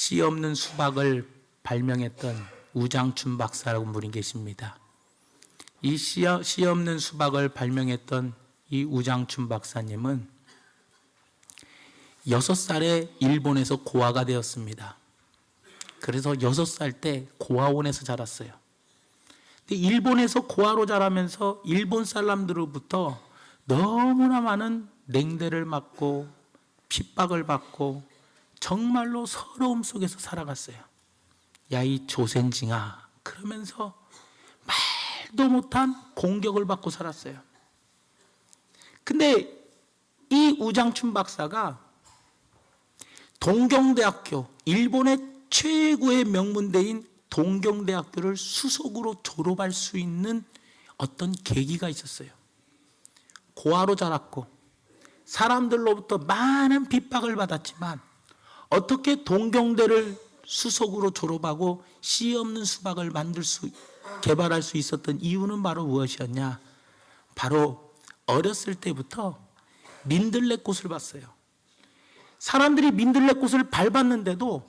씨 없는 수박을 발명했던 우장춘 박사라고 분이 계십니다. 이 씨 없는 수박을 발명했던 이 우장춘 박사님은 6살에 일본에서 고아가 되었습니다. 그래서 6살 때 고아원에서 자랐어요. 근데 일본에서 고아로 자라면서 일본 사람들로부터 너무나 많은 냉대를 맞고 핍박을 받고 정말로 서러움 속에서 살아갔어요. 야, 이 조센징아, 그러면서 말도 못한 공격을 받고 살았어요. 근데 이 우장춘 박사가 동경대학교, 일본의 최고의 명문대인 동경대학교를 수석으로 졸업할 수 있는 어떤 계기가 있었어요. 고아로 자랐고 사람들로부터 많은 핍박을 받았지만 어떻게 동경대를 수석으로 졸업하고 씨 없는 수박을 개발할 수 있었던 이유는 바로 무엇이었냐? 바로 어렸을 때부터 민들레꽃을 봤어요. 사람들이 민들레꽃을 밟았는데도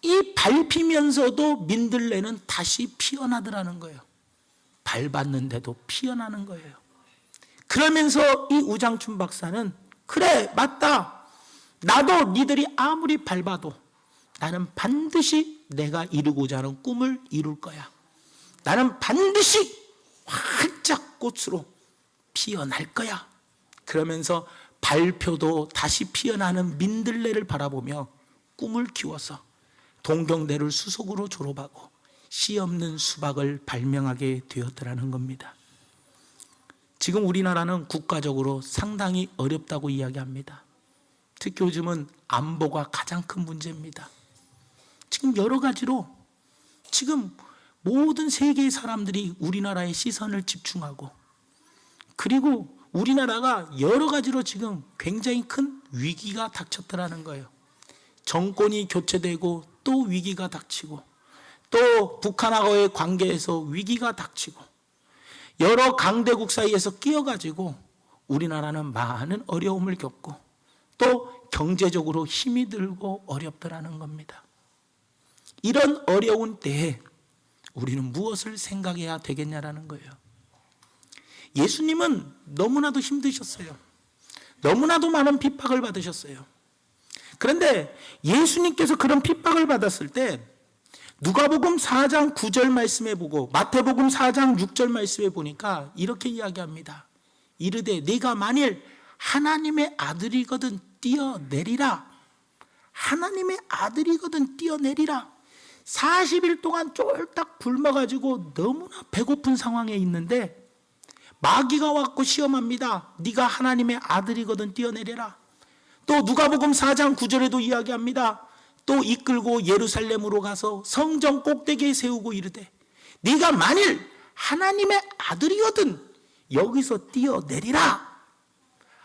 이 밟히면서도 민들레는 다시 피어나더라는 거예요. 밟았는데도 피어나는 거예요. 그러면서 이 우장춘 박사는 그래, 맞다. 나도 니들이 아무리 밟아도 나는 반드시 내가 이루고자 하는 꿈을 이룰 거야. 나는 반드시 활짝 꽃으로 피어날 거야. 그러면서 발표도 다시 피어나는 민들레를 바라보며 꿈을 키워서 동경대를 수석으로 졸업하고 씨 없는 수박을 발명하게 되었더라는 겁니다. 지금 우리나라는 국가적으로 상당히 어렵다고 이야기합니다. 특히 요즘은 안보가 가장 큰 문제입니다. 지금 여러 가지로 지금 모든 세계의 사람들이 우리나라에 시선을 집중하고, 그리고 우리나라가 여러 가지로 지금 굉장히 큰 위기가 닥쳤더라는 거예요. 정권이 교체되고 또 위기가 닥치고, 또 북한하고의 관계에서 위기가 닥치고, 여러 강대국 사이에서 끼어가지고 우리나라는 많은 어려움을 겪고 또 경제적으로 힘이 들고 어렵더라는 겁니다. 이런 어려운 때에 우리는 무엇을 생각해야 되겠냐라는 거예요. 예수님은 너무나도 힘드셨어요. 너무나도 많은 핍박을 받으셨어요. 그런데 예수님께서 그런 핍박을 받았을 때 누가복음 4장 9절 말씀에 보고 마태복음 4장 6절 말씀에 보니까 이렇게 이야기합니다. 이르되 네가 만일 하나님의 아들이거든 뛰어내리라. 하나님의 아들이거든 뛰어내리라. 40일 동안 쫄딱 굶어가지고 너무나 배고픈 상황에 있는데 마귀가 왔고 시험합니다. 네가 하나님의 아들이거든 뛰어내려라. 또 누가복음 4장 9절에도 이야기합니다. 또 이끌고 예루살렘으로 가서 성전 꼭대기에 세우고 이르되 네가 만일 하나님의 아들이거든 여기서 뛰어내리라.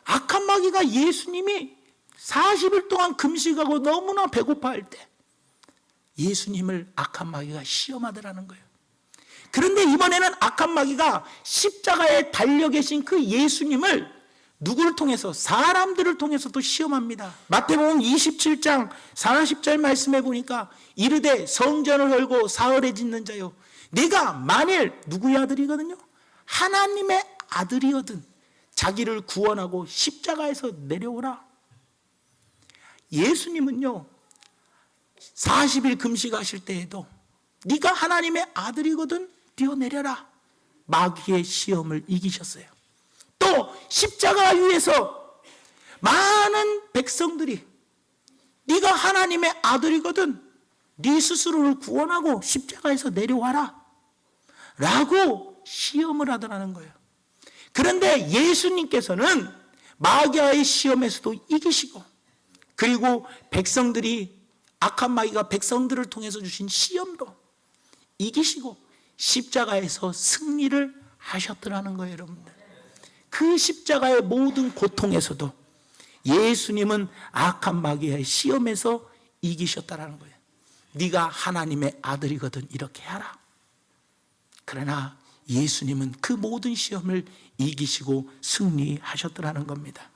악한 마귀가 예수님이 40일 동안 금식하고 너무나 배고파할 때 예수님을 악한 마귀가 시험하더라는 거예요. 그런데 이번에는 악한 마귀가 십자가에 달려 계신 그 예수님을 누구를 통해서? 사람들을 통해서도 시험합니다. 마태복음 27장 40절 말씀해 보니까 이르되 성전을 헐고 사흘에 짓는 자요 네가 만일 누구의 아들이거든요? 하나님의 아들이거든 자기를 구원하고 십자가에서 내려오라. 예수님은요 40일 금식하실 때에도 네가 하나님의 아들이거든 뛰어내려라. 마귀의 시험을 이기셨어요. 또 십자가 위에서 많은 백성들이 네가 하나님의 아들이거든 네 스스로를 구원하고 십자가에서 내려와라 라고 시험을 하더라는 거예요. 그런데 예수님께서는 마귀의 시험에서도 이기시고, 그리고 백성들이 악한 마귀가 백성들을 통해서 주신 시험도 이기시고 십자가에서 승리를 하셨더라는 거예요. 여러분들, 그 십자가의 모든 고통에서도 예수님은 악한 마귀의 시험에서 이기셨다라는 거예요. 네가 하나님의 아들이거든 이렇게 하라. 그러나 예수님은 그 모든 시험을 이기시고 승리하셨더라는 겁니다.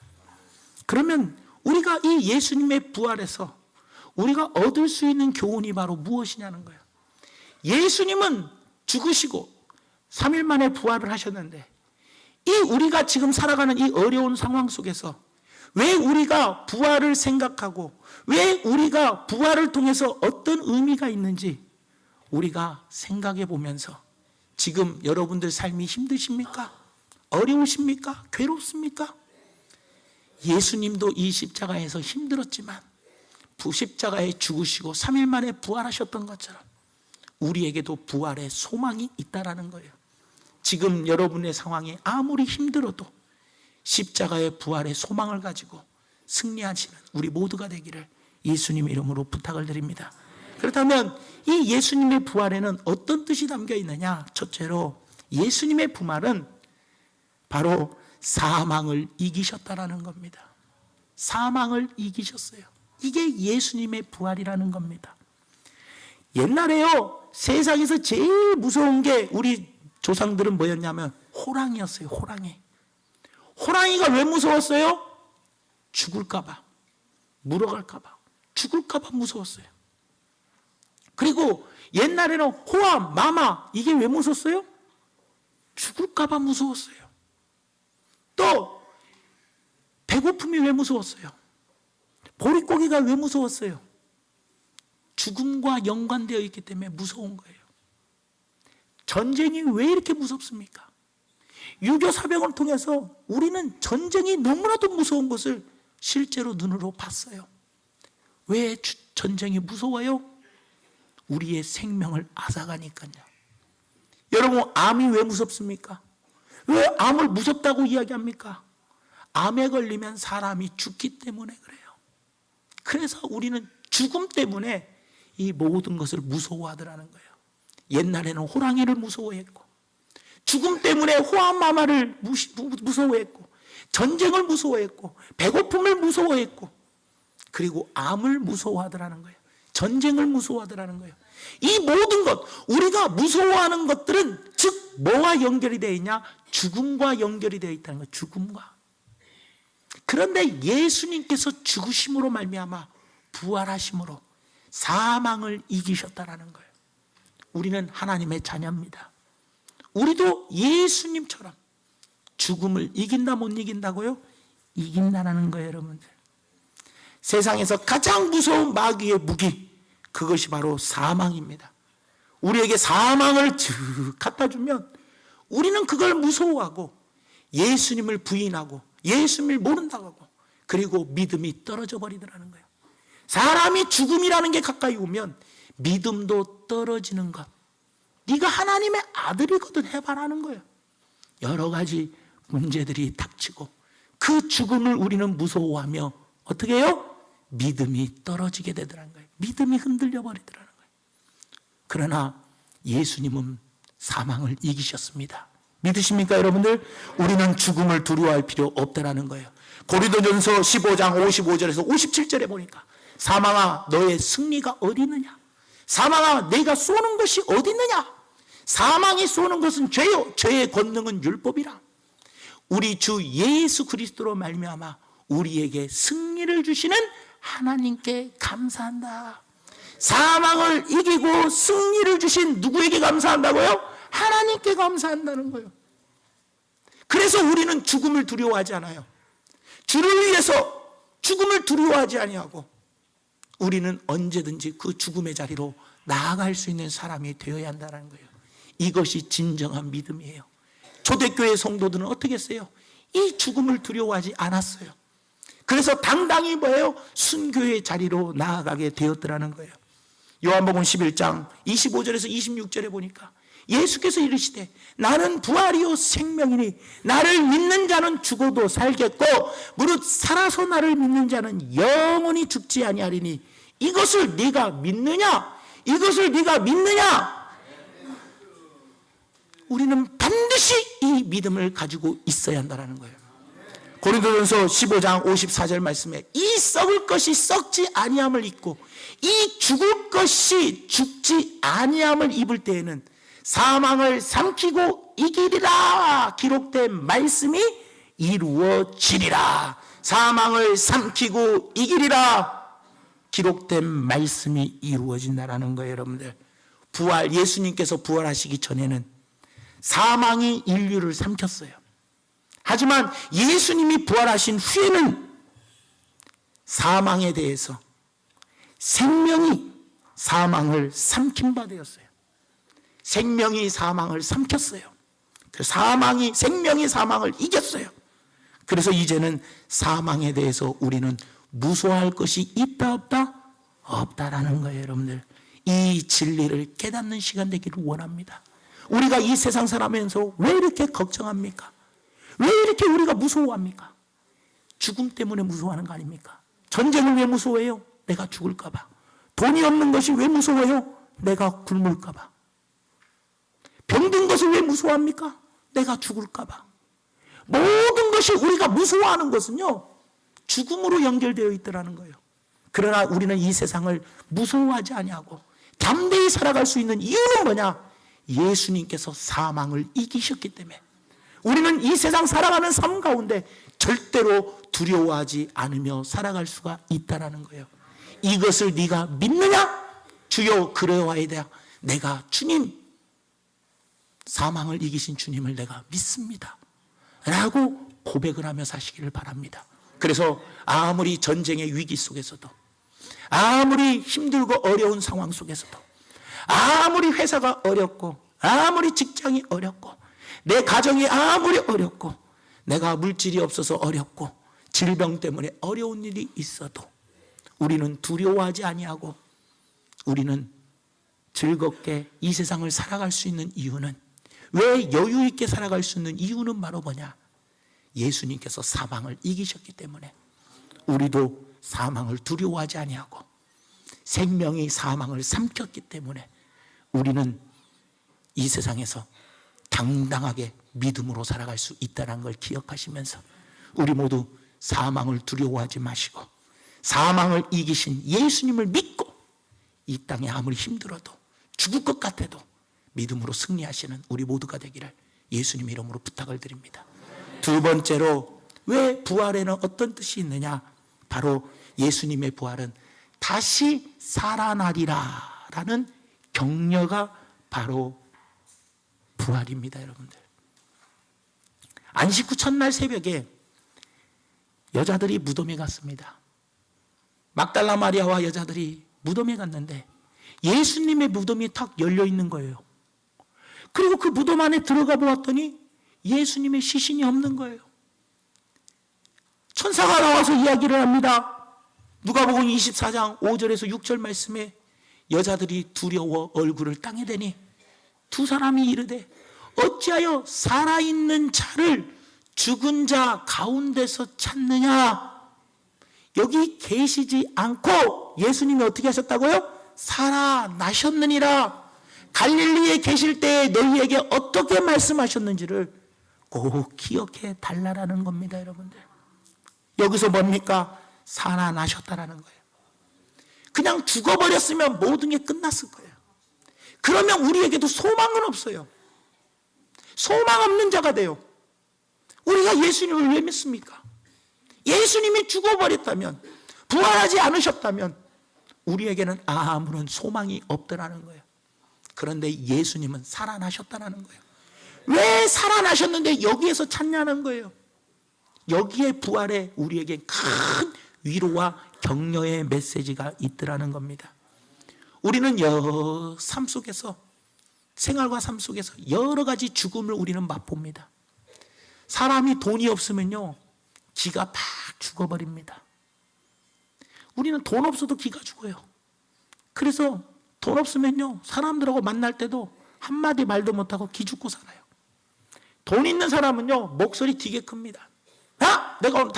그러면 우리가 이 예수님의 부활에서 우리가 얻을 수 있는 교훈이 바로 무엇이냐는 거예요. 예수님은 죽으시고 3일 만에 부활을 하셨는데 이 우리가 지금 살아가는 이 어려운 상황 속에서 왜 우리가 부활을 생각하고 왜 우리가 부활을 통해서 어떤 의미가 있는지 우리가 생각해 보면서 지금 여러분들 삶이 힘드십니까? 어려우십니까? 괴롭습니까? 예수님도 이 십자가에서 힘들었지만 십자가에 죽으시고 3일 만에 부활하셨던 것처럼 우리에게도 부활의 소망이 있다라는 거예요. 지금 여러분의 상황이 아무리 힘들어도 십자가의 부활의 소망을 가지고 승리하시는 우리 모두가 되기를 예수님 이름으로 부탁을 드립니다. 그렇다면 이 예수님의 부활에는 어떤 뜻이 담겨 있느냐? 첫째로 예수님의 부활은 바로 사망을 이기셨다라는 겁니다. 사망을 이기셨어요. 이게 예수님의 부활이라는 겁니다. 옛날에요, 세상에서 제일 무서운 게 우리 조상들은 뭐였냐면 호랑이였어요. 호랑이. 호랑이가 왜 무서웠어요? 죽을까봐, 물어갈까봐, 죽을까봐 무서웠어요. 그리고 옛날에는 호암, 마마, 이게 왜 무서웠어요? 죽을까봐 무서웠어요. 또 배고픔이 왜 무서웠어요? 보릿고기가 왜 무서웠어요? 죽음과 연관되어 있기 때문에 무서운 거예요. 전쟁이 왜 이렇게 무섭습니까? 유교 사병을 통해서 우리는 전쟁이 너무나도 무서운 것을 실제로 눈으로 봤어요. 왜 전쟁이 무서워요? 우리의 생명을 앗아가니까요. 여러분, 암이 왜 무섭습니까? 왜 암을 무섭다고 이야기합니까? 암에 걸리면 사람이 죽기 때문에 그래요. 그래서 우리는 죽음 때문에 이 모든 것을 무서워하더라는 거예요. 옛날에는 호랑이를 무서워했고, 죽음 때문에 호암마마를 무서워했고, 전쟁을 무서워했고, 배고픔을 무서워했고, 그리고 암을 무서워하더라는 거예요. 전쟁을 무서워하더라는 거예요. 이 모든 것, 우리가 무서워하는 것들은 즉 뭐와 연결이 되어 있냐? 죽음과 연결이 되어 있다는 거예요. 죽음과. 그런데 예수님께서 죽으심으로 말미암아 부활하심으로 사망을 이기셨다라는 거예요. 우리는 하나님의 자녀입니다. 우리도 예수님처럼 죽음을 이긴다 못 이긴다고요? 이긴다는 거예요, 여러분들. 세상에서 가장 무서운 마귀의 무기, 그것이 바로 사망입니다. 우리에게 사망을 쭉 갖다 주면 우리는 그걸 무서워하고 예수님을 부인하고 예수님을 모른다고 하고 그리고 믿음이 떨어져 버리더라는 거예요. 사람이 죽음이라는 게 가까이 오면 믿음도 떨어지는 것. 네가 하나님의 아들이거든 해봐라는 거예요. 여러 가지 문제들이 닥치고 그 죽음을 우리는 무서워하며 어떻게 해요? 믿음이 떨어지게 되더라는 거예요. 믿음이 흔들려 버리더라는 거예요. 그러나 예수님은 사망을 이기셨습니다. 믿으십니까, 여러분들? 우리는 죽음을 두려워할 필요 없다라는 거예요. 고린도전서 15장 55절에서 57절에 보니까 사망아 너의 승리가 어디 있느냐? 사망아 내가 쏘는 것이 어디 있느냐? 사망이 쏘는 것은 죄요, 죄의 권능은 율법이라. 우리 주 예수 그리스도로 말미암아 우리에게 승리를 주시는 하나님께 감사한다. 사망을 이기고 승리를 주신 누구에게 감사한다고요? 하나님께 감사한다는 거예요. 그래서 우리는 죽음을 두려워하지 않아요. 주를 위해서 죽음을 두려워하지 아니하고 우리는 언제든지 그 죽음의 자리로 나아갈 수 있는 사람이 되어야 한다는 거예요. 이것이 진정한 믿음이에요. 초대교회 성도들은 어떻게 했어요? 이 죽음을 두려워하지 않았어요. 그래서 당당히 뭐예요? 순교의 자리로 나아가게 되었더라는 거예요. 요한복음 11장 25절에서 26절에 보니까 예수께서 이르시되 나는 부활이요 생명이니 나를 믿는 자는 죽어도 살겠고 무릇 살아서 나를 믿는 자는 영원히 죽지 아니하리니 이것을 네가 믿느냐? 이것을 네가 믿느냐? 우리는 반드시 이 믿음을 가지고 있어야 한다는 거예요. 고린도전서 15장 54절 말씀에 이 썩을 것이 썩지 아니함을 입고 이 죽을 것이 죽지 아니함을 입을 때에는 사망을 삼키고 이기리라 기록된 말씀이 이루어지리라. 사망을 삼키고 이기리라 기록된 말씀이 이루어진다는 거예요, 여러분들. 부활, 예수님께서 부활하시기 전에는 사망이 인류를 삼켰어요. 하지만 예수님이 부활하신 후에는 사망에 대해서 생명이 사망을 삼킨 바 되었어요. 생명이 사망을 삼켰어요. 그 생명이 사망을 이겼어요. 그래서 이제는 사망에 대해서 우리는 무서워할 것이 있다 없다? 없다라는 거예요, 여러분들. 이 진리를 깨닫는 시간 되기를 원합니다. 우리가 이 세상 살아면서 왜 이렇게 걱정합니까? 왜 이렇게 우리가 무서워합니까? 죽음 때문에 무서워하는 거 아닙니까? 전쟁을 왜 무서워해요? 내가 죽을까 봐. 돈이 없는 것이 왜 무서워요? 내가 굶을까 봐. 병든 것을 왜 무서워합니까? 내가 죽을까 봐. 모든 것이 우리가 무서워하는 것은요, 죽음으로 연결되어 있더라는 거예요. 그러나 우리는 이 세상을 무서워하지 아니하고 담대히 살아갈 수 있는 이유는 뭐냐? 예수님께서 사망을 이기셨기 때문에 우리는 이 세상 살아가는 삶 가운데 절대로 두려워하지 않으며 살아갈 수가 있다는 거예요. 이것을 네가 믿느냐? 주여 그러하이다. 내가 주님, 사망을 이기신 주님을 내가 믿습니다 라고 고백을 하며 사시기를 바랍니다. 그래서 아무리 전쟁의 위기 속에서도, 아무리 힘들고 어려운 상황 속에서도, 아무리 회사가 어렵고, 아무리 직장이 어렵고, 내 가정이 아무리 어렵고, 내가 물질이 없어서 어렵고, 질병 때문에 어려운 일이 있어도 우리는 두려워하지 아니하고 우리는 즐겁게 이 세상을 살아갈 수 있는 이유는, 왜 여유 있게 살아갈 수 있는 이유는 바로 뭐냐? 예수님께서 사망을 이기셨기 때문에 우리도 사망을 두려워하지 아니하고 생명이 사망을 삼켰기 때문에 우리는 이 세상에서 당당하게 믿음으로 살아갈 수 있다는 걸 기억하시면서 우리 모두 사망을 두려워하지 마시고 사망을 이기신 예수님을 믿고 이 땅에 아무리 힘들어도 죽을 것 같아도 믿음으로 승리하시는 우리 모두가 되기를 예수님 이름으로 부탁을 드립니다. 두 번째로, 왜 부활에는 어떤 뜻이 있느냐? 바로 예수님의 부활은 다시 살아나리라 라는 격려가 바로 부활입니다, 여러분들. 안식 후 첫날 새벽에 여자들이 무덤에 갔습니다. 막달라 마리아와 여자들이 무덤에 갔는데 예수님의 무덤이 탁 열려 있는 거예요. 그리고 그 무덤 안에 들어가 보았더니 예수님의 시신이 없는 거예요. 천사가 나와서 이야기를 합니다. 누가복음 24장 5절에서 6절 말씀에 여자들이 두려워 얼굴을 땅에 대니 두 사람이 이르되 어찌하여 살아있는 자를 죽은 자 가운데서 찾느냐? 여기 계시지 않고 예수님이 어떻게 하셨다고요? 살아나셨느니라. 갈릴리에 계실 때에 너희에게 어떻게 말씀하셨는지를 꼭 기억해 달라라는 겁니다, 여러분들. 여기서 뭡니까? 살아나셨다라는 거예요. 그냥 죽어버렸으면 모든 게 끝났을 거예요. 그러면 우리에게도 소망은 없어요. 소망 없는 자가 돼요. 우리가 예수님을 왜 믿습니까? 예수님이 죽어버렸다면, 부활하지 않으셨다면 우리에게는 아무런 소망이 없더라는 거예요. 그런데 예수님은 살아나셨다는 거예요. 왜 살아나셨는데 여기에서 찾냐는 거예요. 여기에 부활에 우리에게 큰 위로와 격려의 메시지가 있더라는 겁니다. 우리는 삶 속에서, 생활과 삶 속에서 여러 가지 죽음을 우리는 맛봅니다. 사람이 돈이 없으면요, 기가 팍 죽어버립니다. 우리는 돈 없어도 기가 죽어요. 그래서 돈 없으면요, 사람들하고 만날 때도 한마디 말도 못하고 기 죽고 살아요. 돈 있는 사람은요, 목소리 되게 큽니다. 내가 오늘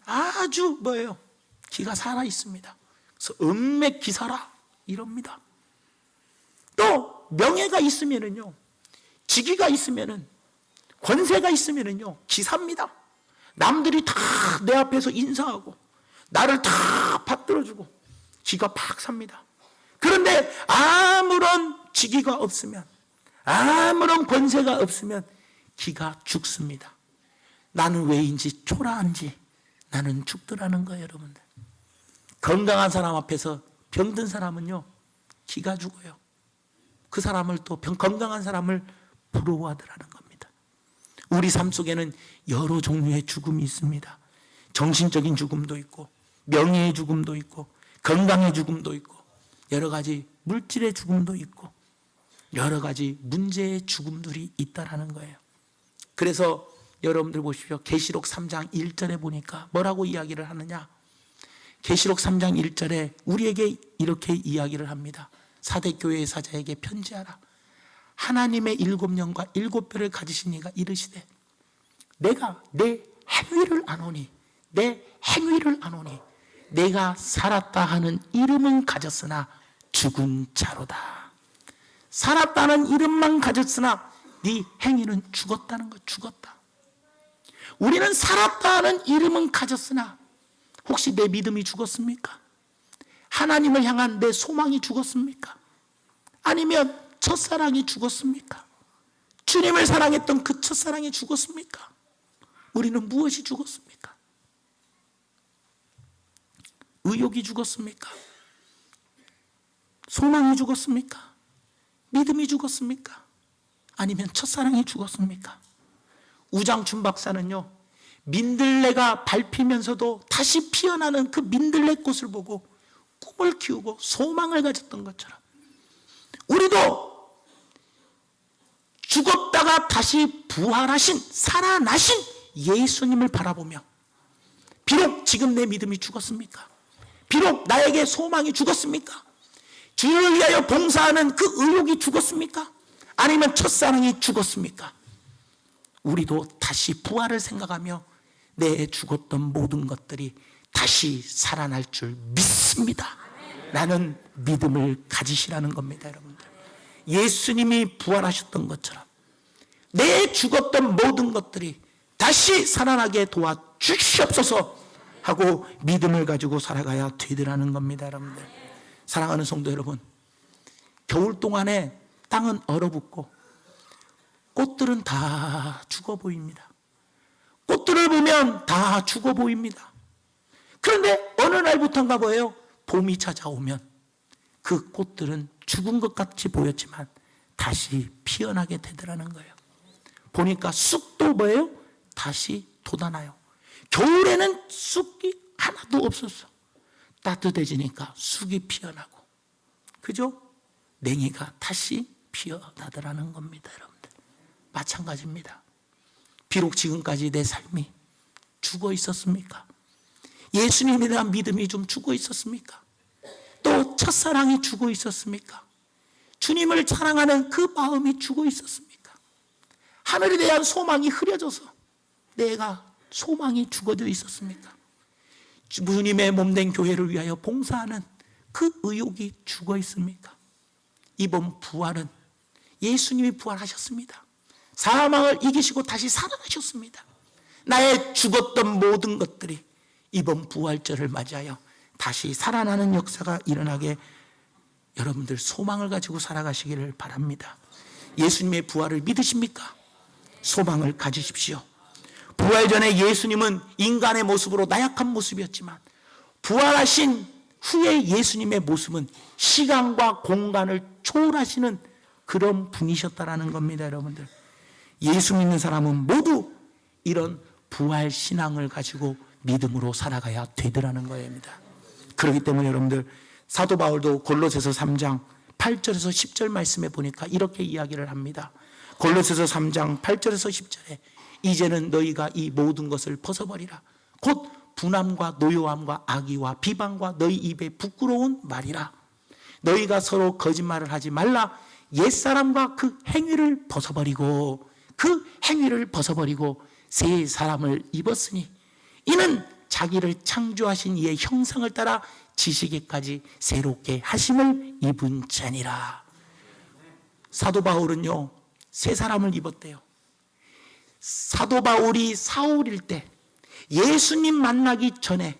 아주 뭐예요? 기가 살아 있습니다. 그래서 은맥기사라 이럽니다. 또 명예가 있으면은요, 직위가 있으면은, 권세가 있으면은요, 기사입니다. 남들이 다 내 앞에서 인사하고 나를 다 받들어주고 기가 팍 삽니다. 그런데 아무런 직위가 없으면, 아무런 권세가 없으면 기가 죽습니다. 나는 왜인지 초라한지 나는 죽더라는 거예요, 여러분들. 건강한 사람 앞에서 병든 사람은요 기가 죽어요. 그 사람을 또 건강한 사람을 부러워하더라는 겁니다. 우리 삶 속에는 여러 종류의 죽음이 있습니다. 정신적인 죽음도 있고 명예의 죽음도 있고 건강의 죽음도 있고 여러 가지 물질의 죽음도 있고 여러 가지 문제의 죽음들이 있다라는 거예요. 그래서 여러분들 보십시오. 계시록 3장 1절에 보니까 뭐라고 이야기를 하느냐? 계시록 3장 1절에 우리에게 이렇게 이야기를 합니다. 사대 교회의 사자에게 편지하라. 하나님의 7영과 7뼈를 가지신 이가 이르시되 내가 내 행위를 아노니 내 행위를 아노니 내가 살았다 하는 이름은 가졌으나 죽은 자로다. 살았다는 이름만 가졌으나 네 행위는 죽었다는 것. 죽었다. 우리는 살았다는 이름은 가졌으나 혹시 내 믿음이 죽었습니까? 하나님을 향한 내 소망이 죽었습니까? 아니면 첫사랑이 죽었습니까? 주님을 사랑했던 그 첫사랑이 죽었습니까? 우리는 무엇이 죽었습니까? 의욕이 죽었습니까? 소망이 죽었습니까? 믿음이 죽었습니까? 아니면 첫사랑이 죽었습니까? 우장춘 박사는요, 민들레가 밟히면서도 다시 피어나는 그 민들레 꽃을 보고 꿈을 키우고 소망을 가졌던 것처럼 우리도 죽었다가 다시 부활하신 살아나신 예수님을 바라보며 비록 지금 내 믿음이 죽었습니까? 비록 나에게 소망이 죽었습니까? 주를 위하여 봉사하는 그 의욕이 죽었습니까? 아니면 첫사랑이 죽었습니까? 우리도 다시 부활을 생각하며 내 죽었던 모든 것들이 다시 살아날 줄 믿습니다. 라는 믿음을 가지시라는 겁니다, 여러분들. 예수님이 부활하셨던 것처럼 내 죽었던 모든 것들이 다시 살아나게 도와주시옵소서 하고 믿음을 가지고 살아가야 되더라는 겁니다, 여러분들. 사랑하는 성도 여러분, 겨울 동안에 땅은 얼어붙고 꽃들은 다 죽어 보입니다. 꽃들을 보면 다 죽어 보입니다. 그런데 어느 날부터인가 뭐예요? 봄이 찾아오면 그 꽃들은 죽은 것 같이 보였지만 다시 피어나게 되더라는 거예요. 보니까 쑥도 뭐예요? 다시 돋아나요. 겨울에는 쑥이 하나도 없었어. 따뜻해지니까 쑥이 피어나고, 그죠? 냉이가 다시 피어나더라는 겁니다, 여러분들. 마찬가지입니다. 비록 지금까지 내 삶이 죽어 있었습니까? 예수님에 대한 믿음이 좀 죽어 있었습니까? 또 첫사랑이 죽어 있었습니까? 주님을 사랑하는 그 마음이 죽어 있었습니까? 하늘에 대한 소망이 흐려져서 내가 소망이 죽어져 있었습니까? 주님의 몸된 교회를 위하여 봉사하는 그 의욕이 죽어 있습니까? 이번 부활은 예수님이 부활하셨습니다. 사망을 이기시고 다시 살아나셨습니다. 나의 죽었던 모든 것들이 이번 부활절을 맞이하여 다시 살아나는 역사가 일어나게 여러분들 소망을 가지고 살아가시기를 바랍니다. 예수님의 부활을 믿으십니까? 소망을 가지십시오. 부활 전에 예수님은 인간의 모습으로 나약한 모습이었지만 부활하신 후에 예수님의 모습은 시간과 공간을 초월하시는 그런 분이셨다라는 겁니다, 여러분들. 예수 믿는 사람은 모두 이런 부활 신앙을 가지고 믿음으로 살아가야 되더라는 거입니다. 그렇기 때문에 여러분들, 사도 바울도 골로새서 3장 8절에서 10절 말씀에 보니까 이렇게 이야기를 합니다. 골로새서 3장 8절에서 10절에 이제는 너희가 이 모든 것을 벗어버리라. 곧 분함과 노여함과 악의와 비방과 너희 입에 부끄러운 말이라. 너희가 서로 거짓말을 하지 말라. 옛사람과 그 행위를 벗어버리고 새 사람을 입었으니 이는 자기를 창조하신 이의 형상을 따라 지시기까지 새롭게 하심을 입은 자니라. 사도 바울은요, 새 사람을 입었대요. 사도 바울이 사울일 때 예수님 만나기 전에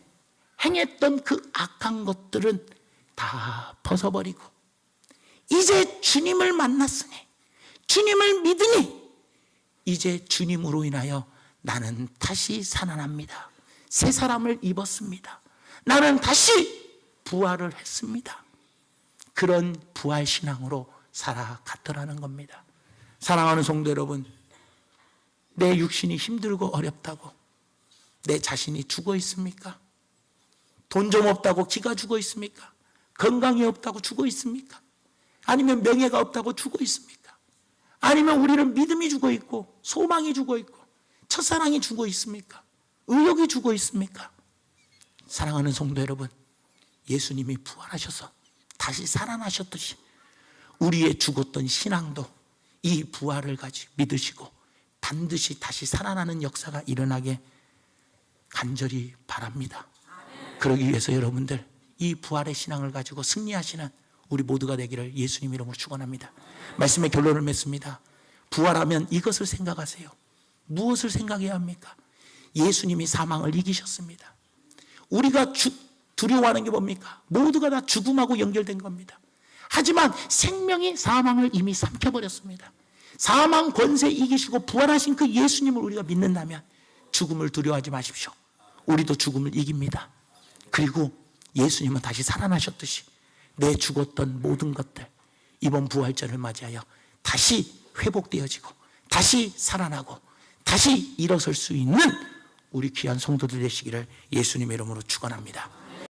행했던 그 악한 것들은 다 벗어버리고 이제 주님을 만났으니, 주님을 믿으니 이제 주님으로 인하여 나는 다시 살아납니다. 새 사람을 입었습니다. 나는 다시 부활을 했습니다. 그런 부활 신앙으로 살아갔더라는 겁니다. 사랑하는 성도 여러분, 내 육신이 힘들고 어렵다고 내 자신이 죽어 있습니까? 돈 좀 없다고 기가 죽어 있습니까? 건강이 없다고 죽어 있습니까? 아니면 명예가 없다고 죽어 있습니까? 아니면 우리는 믿음이 죽어 있고 소망이 죽어 있고 첫사랑이 죽어 있습니까? 의욕이 죽어 있습니까? 사랑하는 성도 여러분, 예수님이 부활하셔서 다시 살아나셨듯이 우리의 죽었던 신앙도 이 부활을 가지고 믿으시고 반드시 다시 살아나는 역사가 일어나게 간절히 바랍니다. 그러기 위해서 여러분들 이 부활의 신앙을 가지고 승리하시는 우리 모두가 되기를 예수님 이름으로 축원합니다. 말씀의 결론을 맺습니다. 부활하면 이것을 생각하세요. 무엇을 생각해야 합니까? 예수님이 사망을 이기셨습니다. 우리가 두려워하는 게 뭡니까? 모두가 다 죽음하고 연결된 겁니다. 하지만 생명이 사망을 이미 삼켜버렸습니다. 사망 권세 이기시고 부활하신 그 예수님을 우리가 믿는다면 죽음을 두려워하지 마십시오. 우리도 죽음을 이깁니다. 그리고 예수님은 다시 살아나셨듯이 내 죽었던 모든 것들 이번 부활절을 맞이하여 다시 회복되어지고 다시 살아나고 다시 일어설 수 있는 우리 귀한 성도들 되시기를 예수님의 이름으로 축원합니다.